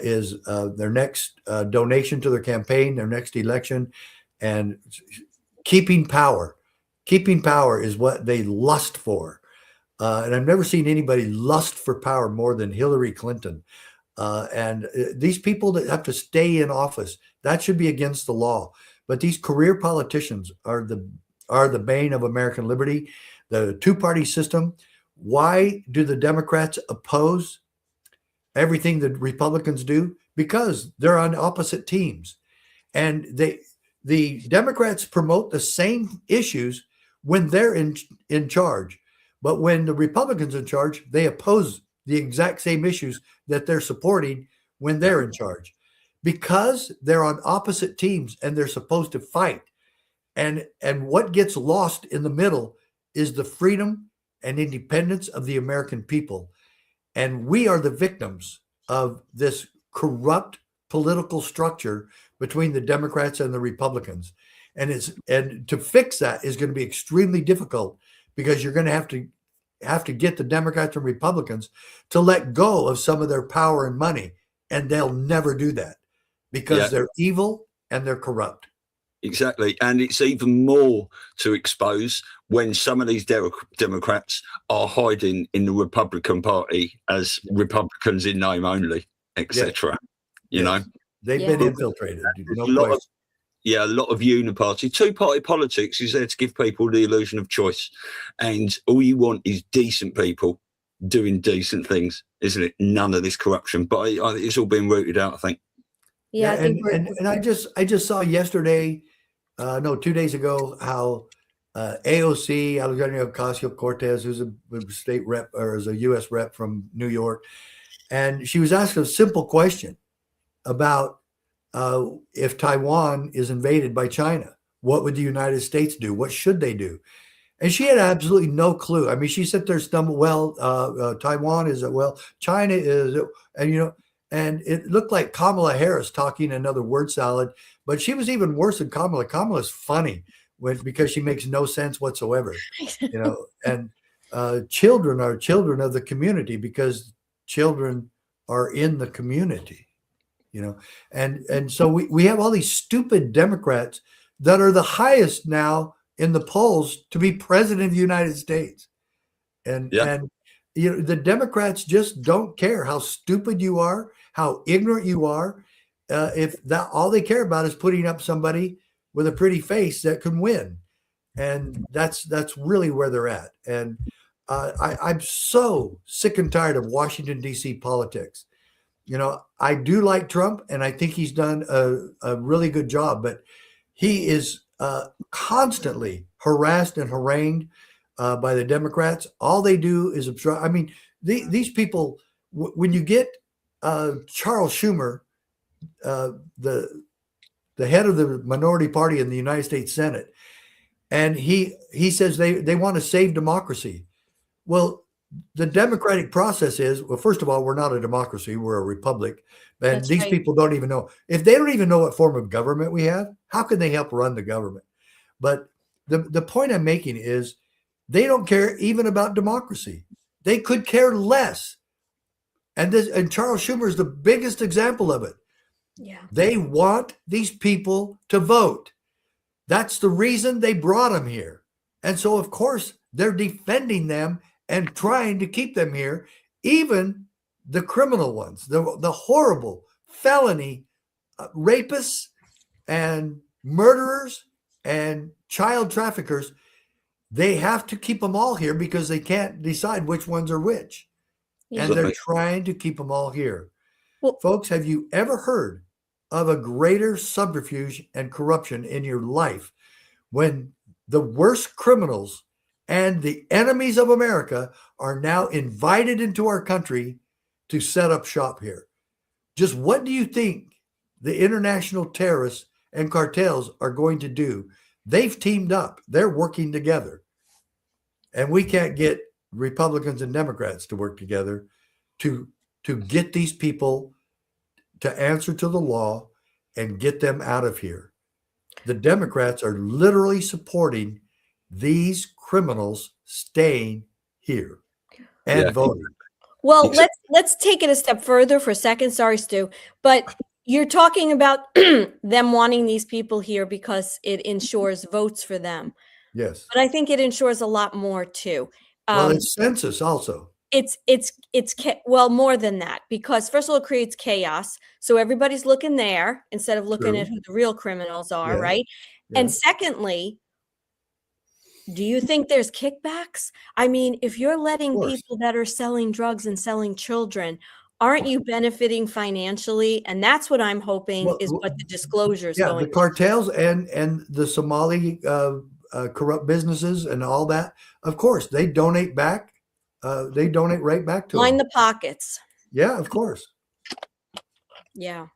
is their next donation to their campaign, their next election, and keeping power. Keeping power is what they lust for. And I've never seen anybody lust for power more than Hillary Clinton. And these people that have to stay in office, that should be against the law. But these career politicians are the bane of American liberty. The two-party system. Why do the Democrats oppose everything the Republicans do? Because they're on opposite teams. And the Democrats promote the same issues when they're in charge. But when the Republicans are in charge, they oppose the exact same issues that they're supporting when they're in charge. Because they're on opposite teams and they're supposed to fight. And what gets lost in the middle is the freedom and independence of the American people. And we are the victims of this corrupt political structure between the Democrats and the Republicans. And to fix that is going to be extremely difficult, because you're going to have to get the Democrats and Republicans to let go of some of their power and money. And they'll never do that because they're evil and they're corrupt. Exactly. And it's even more to expose when some of these Democrats are hiding in the Republican Party as Republicans in name only, etc. You know, they've been infiltrated. A lot of uniparty. Two-party politics is there to give people the illusion of choice. And all you want is decent people doing decent things, isn't it? None of this corruption. But it's all been rooted out, I think. Yeah, I think and I just saw yesterday, 2 days ago, how AOC, Alexandria Ocasio-Cortez, who's a state rep or is a U.S. rep from New York, and she was asked a simple question about if Taiwan is invaded by China, what would the United States do? What should they do? And she had absolutely no clue. I mean, she sat there stumbled. Taiwan is China is, and it looked like Kamala Harris talking another word salad, but she was even worse than Kamala. Kamala's funny because she makes no sense whatsoever, and children are children of the community because children are in the community, and so we have all these stupid Democrats that are the highest now in the polls to be president of the United States. And the Democrats just don't care how stupid you are, how ignorant you are. If that all they care about is putting up somebody with a pretty face that can win. And that's really where they're at. And I'm so sick and tired of Washington, D.C. politics. I do like Trump, and I think he's done a really good job, but he is constantly harassed and harangued by the Democrats. All they do is obstruct. I mean, these people, when you get Charles Schumer, the head of the minority party in the United States Senate, and he says they want to save democracy. Well, the democratic process is, first of all, we're not a democracy, we're a republic. And That's these right. people don't even know. If they don't even know what form of government we have, how can they help run the government? But the point I'm making is they don't care even about democracy. They could care less. And Charles Schumer is the biggest example of it. Yeah. They want these people to vote. That's the reason they brought him here. And so, of course, they're defending them and trying to keep them here, even the criminal ones, the horrible felony rapists and murderers and child traffickers. They have to keep them all here because they can't decide which ones are which. Yeah. And they're trying to keep them all here. Well, folks, have you ever heard of a greater subterfuge and corruption in your life when the worst criminals and the enemies of America are now invited into our country to set up shop here? Just what do you think the international terrorists and cartels are going to do? They've teamed up. They're working together. And we can't get Republicans and Democrats to work together to get these people to answer to the law and get them out of here. The Democrats are literally supporting these criminals staying here and voting. Well, let's take it a step further for a second. Sorry, Stu, but you're talking about them wanting these people here because it ensures votes for them. Yes. But I think it ensures a lot more too. Well, it's census also. Well, more than that, because first of all, it creates chaos. So everybody's looking there instead of looking at who the real criminals are, right? Yeah. And secondly, do you think there's kickbacks? I mean, if you're letting people that are selling drugs and selling children, aren't you benefiting financially? And that's what I'm hoping is what the disclosure is going the cartels and the Somali corrupt businesses and all that. Of course, they donate back. They donate right back to line the pockets. Yeah, of course. Yeah.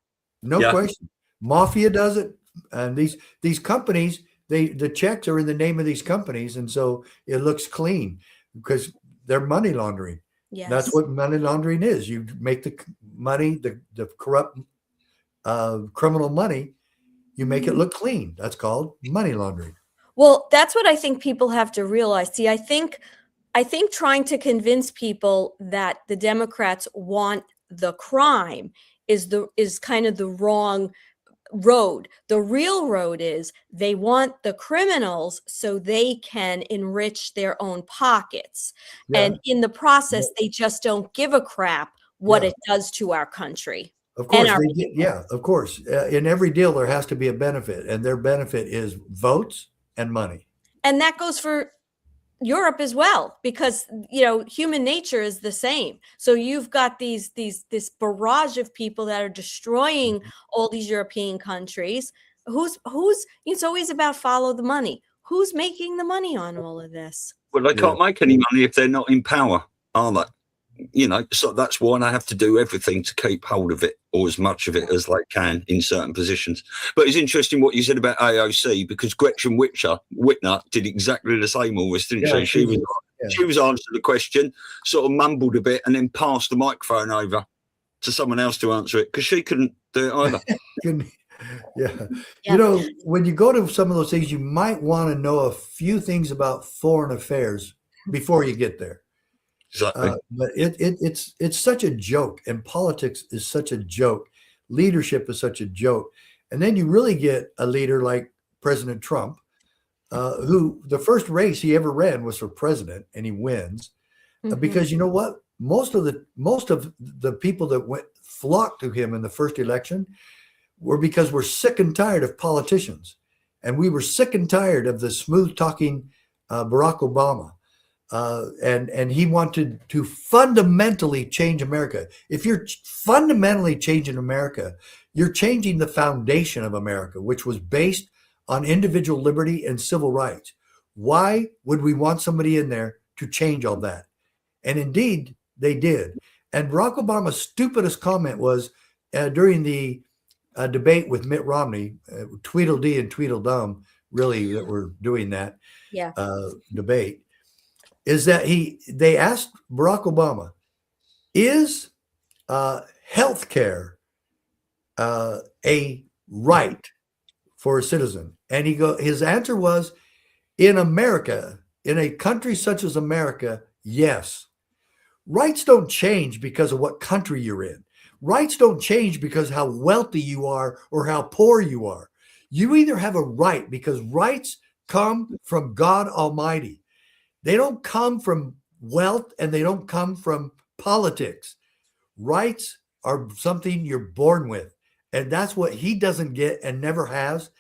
No question. Mafia does it. And these companies, the checks are in the name of these companies. And so it looks clean because they're money laundering. Yes. That's what money laundering is. You make the money, the corrupt criminal money, you make it look clean. That's called money laundering. Well, that's what I think people have to realize. See, I think trying to convince people that the Democrats want the crime is kind of the wrong road. The real road is they want the criminals so they can enrich their own pockets. Yeah. And in the process, they just don't give a crap what it does to our country. Of course, of course. In every deal, there has to be a benefit, and their benefit is votes and money. And that goes for Europe as well, because human nature is the same. So you've got this barrage of people that are destroying all these European countries. Who's it's always about follow the money. Who's making the money on all of this? Well, they can't make any money if they're not in power, are they? So that's why they have to do everything to keep hold of it, or as much of it as they can in certain positions. But it's interesting what you said about AOC, because Gretchen Whitner did exactly the same almost, didn't she? She was answering the question, sort of mumbled a bit, and then passed the microphone over to someone else to answer it because she couldn't do it either. Yeah. When you go to some of those things, you might want to know a few things about foreign affairs before you get there. Exactly. But it's such a joke, and politics is such a joke. Leadership is such a joke. And then you really get a leader like President Trump, who the first race he ever ran was for president, and he wins because you know what? Most of the people that flocked to him in the first election were because we're sick and tired of politicians, and we were sick and tired of the smooth talking Barack Obama. And he wanted to fundamentally change America. If you're fundamentally changing America, you're changing the foundation of America, which was based on individual liberty and civil rights. Why would we want somebody in there to change all that? And indeed, they did. And Barack Obama's stupidest comment was during the debate with Mitt Romney, Tweedledee and Tweedledum, really, that were doing that debate. Is that they asked Barack Obama, is health care a right for a citizen? And his answer was, in America, in a country such as America, yes. Rights don't change because of what country you're in. Rights don't change because how wealthy you are or how poor you are. You either have a right, because rights come from God Almighty. They don't come from wealth and they don't come from politics. Rights are something you're born with. And that's what he doesn't get and never has.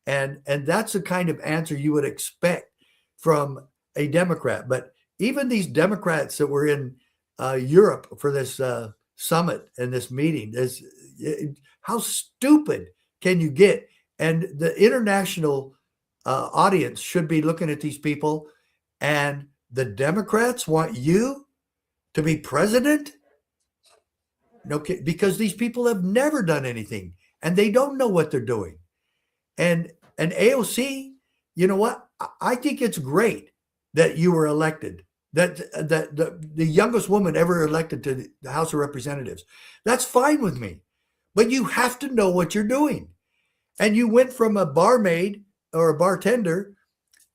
And that's the kind of answer you would expect from a Democrat. But even these Democrats that were in Europe for this summit and this meeting, how stupid can you get? And the international audience should be looking at these people, and the Democrats want you to be president? No, because these people have never done anything and they don't know what they're doing. And AOC, you know what? I think it's great that you were elected, that the youngest woman ever elected to the House of Representatives. That's fine with me, but you have to know what you're doing. And you went from a barmaid or a bartender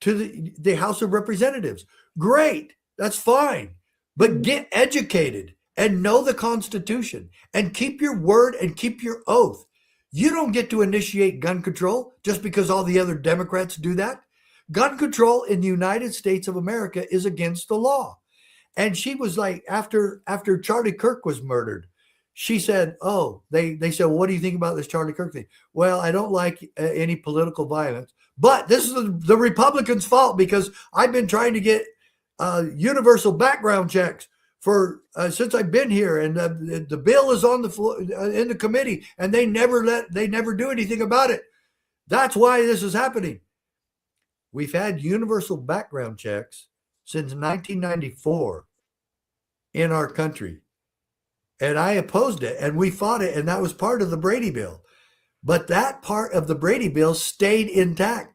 to the House of Representatives. Great. That's fine. But get educated and know the Constitution and keep your word and keep your oath. You don't get to initiate gun control just because all the other Democrats do that. Gun control in the United States of America is against the law. And she was like, after Charlie Kirk was murdered, she said, oh, they said, well, what do you think about this Charlie Kirk thing? Well, I don't like any political violence, but this is the Republicans' fault because I've been trying to get universal background checks for since I've been here, and the bill is on the floor in the committee, and they never do anything about it. That's why this is happening. We've had universal background checks since 1994 in our country. And I opposed it, and we fought it, and that was part of the Brady bill. But that part of the Brady bill stayed intact.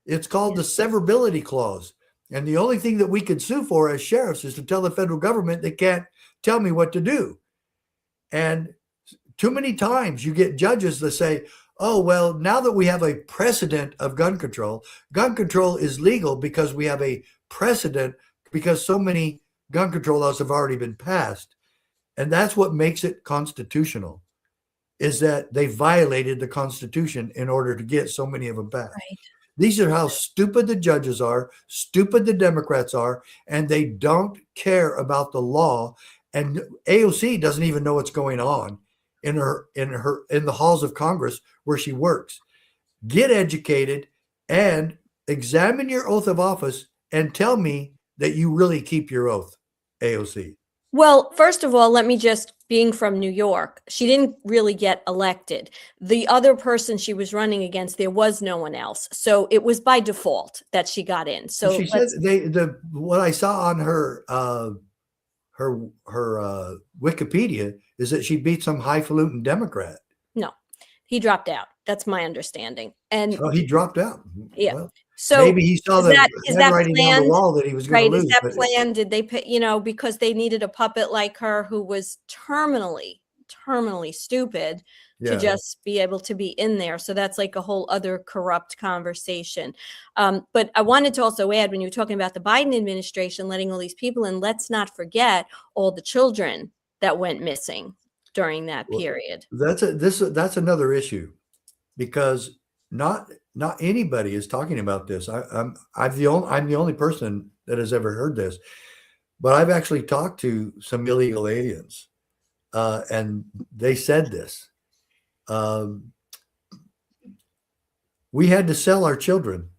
It's called the severability clause. And the only thing that we could sue for as sheriffs is to tell the federal government they can't tell me what to do. And too many times you get judges that say, oh, well, now that we have a precedent of gun control is legal because we have a precedent because so many gun control laws have already been passed. And that's what makes it constitutional, is that they violated the Constitution in order to get so many of them passed. Right. These are how stupid the judges are, stupid the Democrats are, and they don't care about the law. And AOC doesn't even know what's going on in the halls of Congress where she works. Get educated and examine your oath of office and tell me that you really keep your oath, AOC. Well, first of all, let me just, being from New York, she didn't really get elected. The other person she was running against, there was no one else. So it was by default that she got in. So she said what I saw on her Wikipedia is that she beat some highfalutin Democrat. No, he dropped out. That's my understanding. And he dropped out. Yeah. Well, so maybe he saw the handwriting on the wall that he was going to lose. Is that planned? Did they put, because they needed a puppet like her who was terminally stupid to just be able to be in there. So that's like a whole other corrupt conversation. But I wanted to also add, when you were talking about the Biden administration letting all these people in, let's not forget all the children that went missing during that period. That's another issue, because not anybody is talking about this. I'm the only person that has ever heard this, but I've actually talked to some illegal aliens, and they said this. We had to sell our children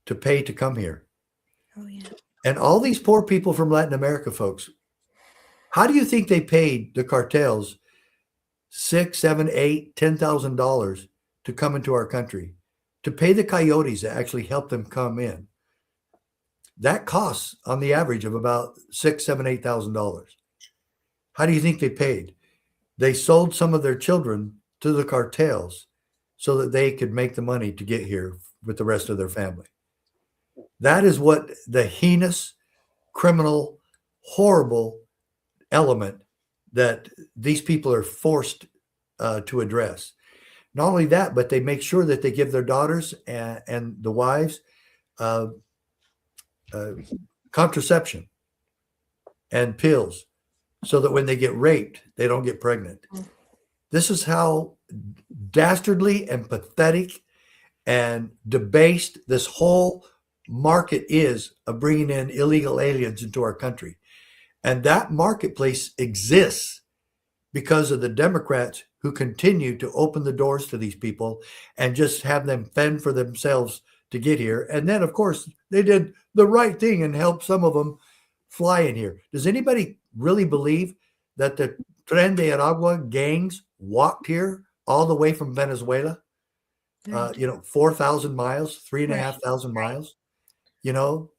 to pay to come here. Oh yeah. And all these poor people from Latin America, folks, how do you think they paid the cartels $6,000, $7,000, $8,000, $10,000 to come into our country, to pay the coyotes that actually help them come in? That costs on the average of about $6,000, $7,000, $8,000. How do you think they paid? They sold some of their children to the cartels so that they could make the money to get here with the rest of their family. That is what the heinous, criminal, horrible element that these people are forced to address. Not only that, but they make sure that they give their daughters and the wives contraception and pills so that when they get raped, they don't get pregnant. This is how dastardly and pathetic and debased this whole market is of bringing in illegal aliens into our country. And that marketplace exists because of the Democrats who continue to open the doors to these people and just have them fend for themselves to get here. And then, of course, they did the right thing and helped some of them fly in here. Does anybody really believe that the Tren de Aragua gangs walked here all the way from Venezuela? 4,000 miles, 3,500 miles. No,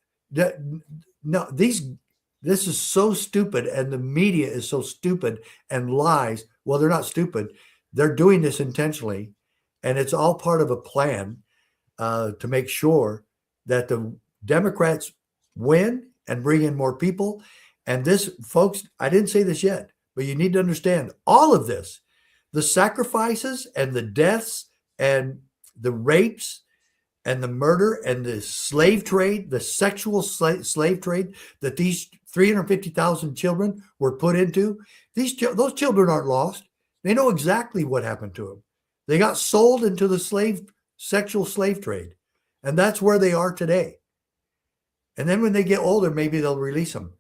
this is so stupid, and the media is so stupid and lies. Well, they're not stupid. They're doing this intentionally, and it's all part of a plan to make sure that the Democrats win and bring in more people. And this, folks, I didn't say this yet, but you need to understand all of this, the sacrifices and the deaths and the rapes and the murder and the slave trade, the sexual slave trade that these 350,000 children were put into. Those children aren't lost. They know exactly what happened to them. They got sold into the sexual slave trade. And that's where they are today. And then when they get older, maybe they'll release them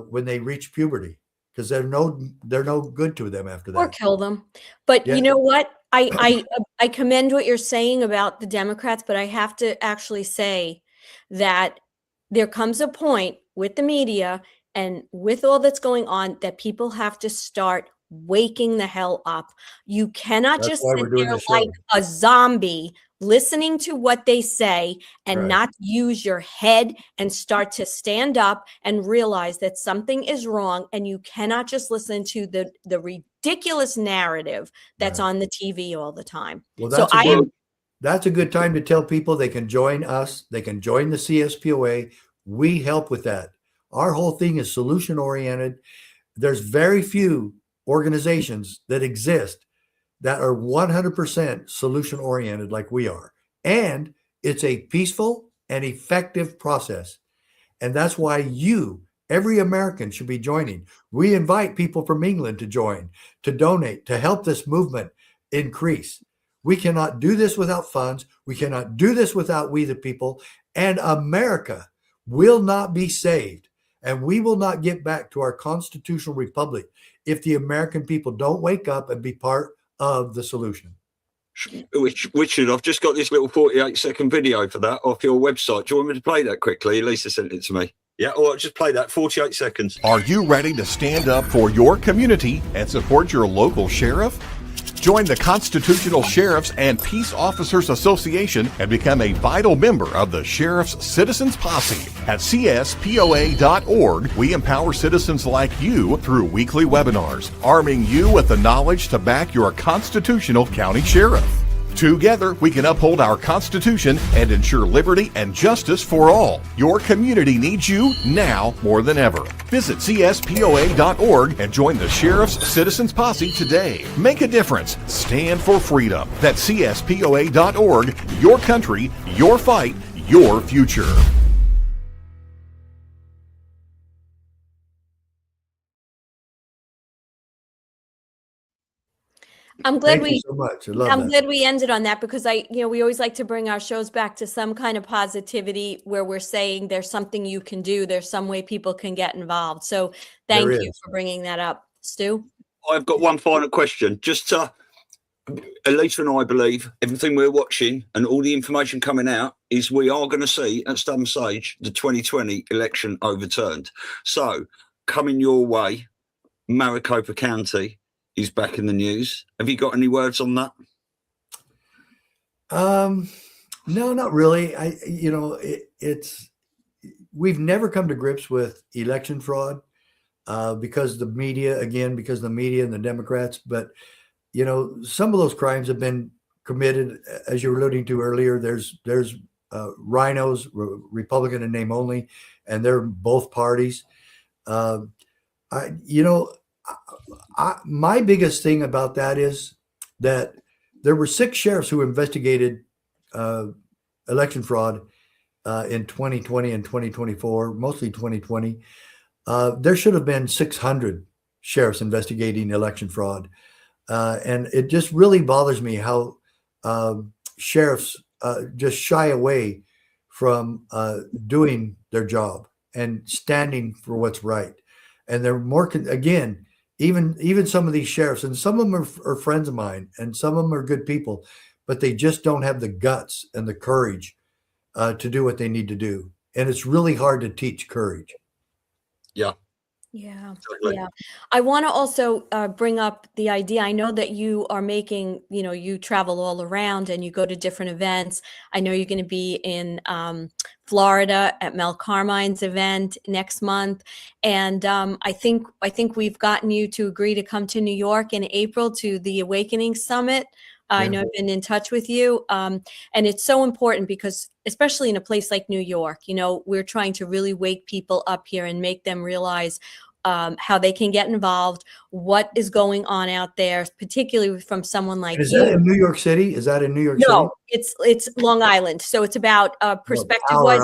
when they reach puberty, because they're no good to them after that. Or kill them. But you know what? I commend what you're saying about the Democrats, but I have to actually say that there comes a point with the media and with all that's going on that people have to start waking the hell up. You cannot just sit there like a zombie listening to what they say and not use your head and start to stand up and realize that something is wrong. And you cannot just listen to the ridiculous narrative that's on the TV all the time. Well, that's a good time to tell people they can join us. They can join the CSPOA. We help with that. Our whole thing is solution oriented. There's very few organizations that exist that are 100% solution oriented like we are. And it's a peaceful and effective process. And that's why every American, should be joining. We invite people from England to join, to donate, to help this movement increase. We cannot do this without funds. We cannot do this without we the people. And America will not be saved. And we will not get back to our constitutional republic if the American people don't wake up and be part of the solution. Richard, I've just got this little 48-second video for that off your website. Do you want me to play that quickly? Lisa sent it to me. Yeah, or just play that 48 seconds. Are you ready to stand up for your community and support your local sheriff? Join the Constitutional Sheriffs and Peace Officers Association and become a vital member of the Sheriff's Citizens Posse. At CSPOA.org, we empower citizens like you through weekly webinars, arming you with the knowledge to back your constitutional county sheriff. Together, we can uphold our Constitution and ensure liberty and justice for all. Your community needs you now more than ever. Visit CSPOA.org and join the Sheriff's Citizens Posse today. Make a difference. Stand for freedom. That's CSPOA.org. Your country, your fight, your future. I'm glad Thank you so much. I'm glad we ended on that, because we always like to bring our shows back to some kind of positivity where we're saying there's something you can do. There's some way people can get involved. So thank you for bringing that up. Stu? I've got one final question. Just to, Elisa and I believe everything we're watching and all the information coming out is we are going to see at some stage the 2020 election overturned. So coming your way, Maricopa County is back in the news. Have you got any words on that? No, not really. We've never come to grips with election fraud because the media and the Democrats. But some of those crimes have been committed, as you were alluding to earlier. There's rhinos, Republican in name only, and they're both parties. My biggest thing about that is that there were 6 sheriffs who investigated election fraud in 2020 and 2024, mostly 2020. There should have been 600 sheriffs investigating election fraud. And it just really bothers me how sheriffs just shy away from doing their job and standing for what's right. And they're more, again, even some of these sheriffs, and some of them are friends of mine, and some of them are good people, but they just don't have the guts and the courage to do what they need to do. And it's really hard to teach courage. Yeah. Yeah. Exactly. Yeah. I want to also bring up the idea. I know that you are making, you travel all around and you go to different events. I know you're going to be in Florida at Mel Carmine's event next month. And I think we've gotten you to agree to come to New York in April to the Awakening Summit. I know I've been in touch with you. And it's so important because, especially in a place like New York, we're trying to really wake people up here and make them realize how they can get involved, what is going on out there, particularly from someone like you. Is that in New York City? Is that in New York City? No, it's Long Island. So it's about perspective-wise,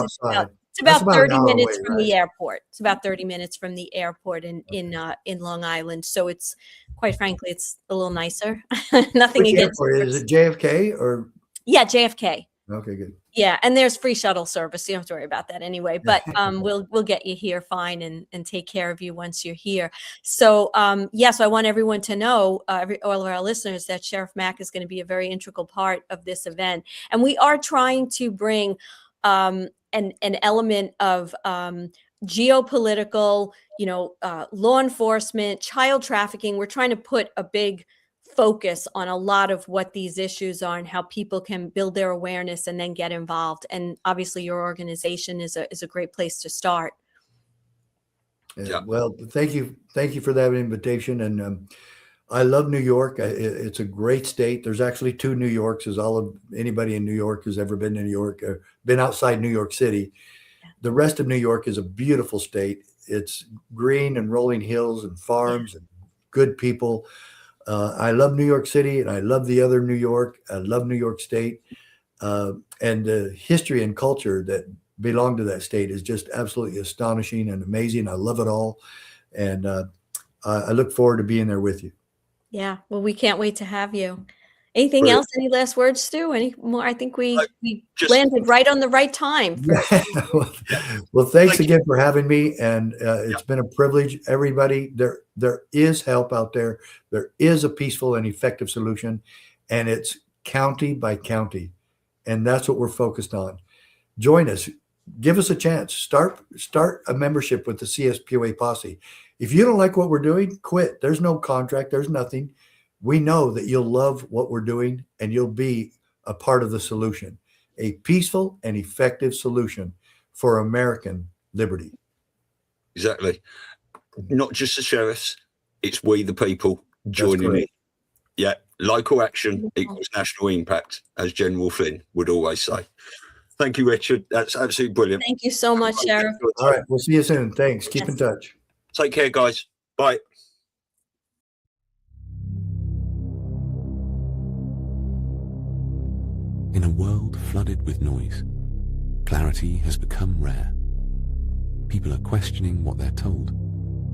it's about 30 minutes from the airport. It's about 30 minutes from the airport in Long Island. So it's, quite frankly, it's a little nicer. Nothing Which against airport? Is it JFK or? Yeah, JFK. Okay, good. Yeah, and there's free shuttle service. So you don't have to worry about that anyway. But we'll get you here fine and take care of you once you're here. So so I want everyone to know, all of our listeners, that Sheriff Mack is going to be a very integral part of this event, and we are trying to bring an element of geopolitical, law enforcement, child trafficking. We're trying to put a big focus on a lot of what these issues are and how people can build their awareness and then get involved. And obviously your organization is a great place to start. Yeah. Well, thank you for that invitation. And I love New York. It's a great state. There's actually 2 New Yorks, as anybody in New York who's ever been to New York, been outside New York City. The rest of New York is a beautiful state. It's green and rolling hills and farms and good people. I love New York City, and I love the other New York. I love New York State. And the history and culture that belong to that state is just absolutely astonishing and amazing. I love it all. And I look forward to being there with you. Yeah. Well, we can't wait to have you. Anything else? Any last words, Stu? Any more? I think we landed right on the right time. Well, thanks again for having me. And it's been a privilege. Everybody, there is help out there. There is a peaceful and effective solution, and it's county by county. And that's what we're focused on. Join us. Give us a chance. Start a membership with the CSPOA posse. If you don't like what we're doing, quit. There's no contract. There's nothing. We know that you'll love what we're doing and you'll be a part of the solution, a peaceful and effective solution for American liberty. Exactly. Not just the sheriffs, it's we the people joining in. Yeah, local action equals national impact, as General Flynn would always say. Thank you, Richard. That's absolutely brilliant. Thank you so much, Sheriff. All right, we'll see you soon. Thanks. Keep in touch. Take care, guys. Bye. In a world flooded with noise, clarity has become rare. People are questioning what they're told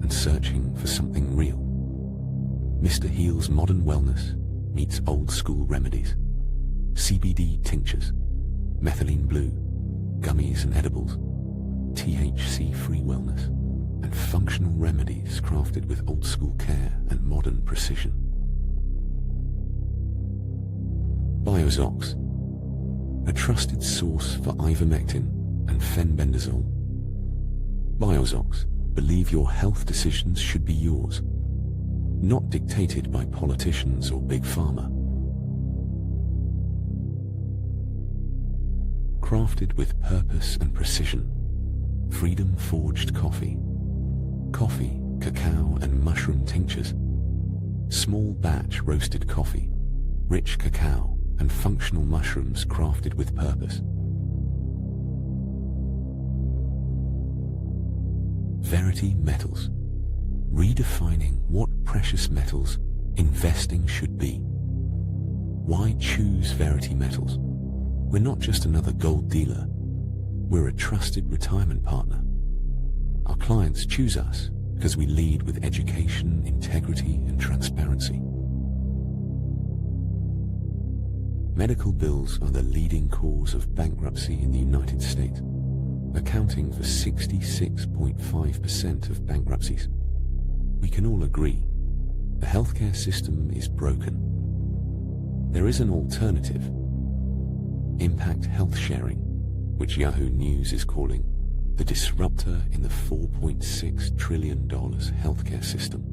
and searching for something real. Mr. Heal's modern wellness meets old school remedies. CBD tinctures, methylene blue, gummies and edibles, THC-free wellness, and functional remedies crafted with old school care and modern precision. Biozox, a trusted source for ivermectin and fenbendazole. Biozox, believe your health decisions should be yours, not dictated by politicians or big pharma. Crafted with purpose and precision, freedom forged coffee, cacao and mushroom tinctures, small batch roasted coffee, rich cacao and functional mushrooms crafted with purpose. Verity Metals, redefining what precious metals investing should be. Why choose Verity Metals? We're not just another gold dealer. We're a trusted retirement partner. Our clients choose us because we lead with education, integrity, and transparency. Medical bills are the leading cause of bankruptcy in the United States, accounting for 66.5% of bankruptcies. We can all agree the healthcare system is broken. There is an alternative: impact health sharing, which Yahoo News is calling the disruptor in the $4.6 trillion healthcare system.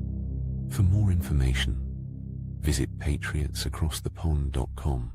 For more information, visit patriotsacrossthepond.com.